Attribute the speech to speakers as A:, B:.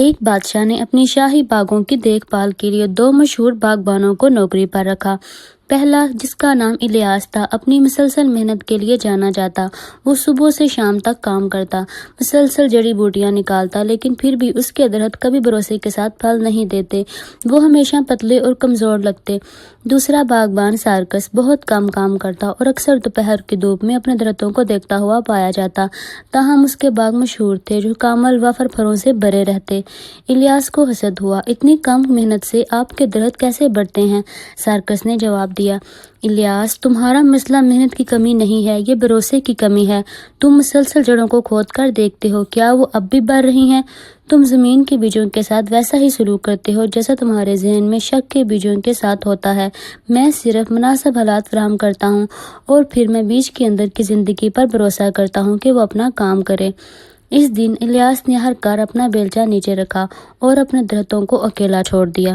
A: ایک بادشاہ نے اپنی شاہی باغوں کی دیکھ بھال کے لیے 2 مشہور باغبانوں کو نوکری پر رکھا۔ پہلا، جس کا نام الیاس تھا، اپنی مسلسل محنت کے لیے جانا جاتا۔ وہ صبح سے شام تک کام کرتا، مسلسل جڑی بوٹیاں نکالتا، لیکن پھر بھی اس کے درخت کبھی بھروسے کے ساتھ پھل نہیں دیتے، وہ ہمیشہ پتلے اور کمزور لگتے۔ دوسرا باغبان سارکس بہت کم کام کرتا اور اکثر دوپہر کی دھوپ میں اپنے درختوں کو دیکھتا ہوا پایا جاتا، تاہم اس کے باغ مشہور تھے جو کامل وافر پھلوں سے بھرے رہتے۔ الیاس کو حسد ہوا، اتنی کم محنت سے آپ کے درخت کیسے بڑھتے ہیں؟ سارکس نے جواب دیا، الیاس، تمہارا مسئلہ محنت کی کمی نہیں ہے، یہ بھروسے کی کمی ہے۔ تم مسلسل جڑوں کو کھود کر دیکھتے ہو، کیا وہ اب بھی بڑھ رہی ہیں؟ تم زمین کے بیجوں کے ساتھ ویسا ہی سلوک کرتے ہو جیسا تمہارے ذہن میں شک کے بیجوں کے ساتھ ہوتا ہے۔ میں صرف مناسب حالات فراہم کرتا ہوں اور پھر میں بیج کے اندر کی زندگی پر بھروسہ کرتا ہوں کہ وہ اپنا کام کرے۔ اس دن الیاس نے ہر کار اپنا بیلچہ نیچے رکھا اور اپنے درختوں کو اکیلا چھوڑ دیا۔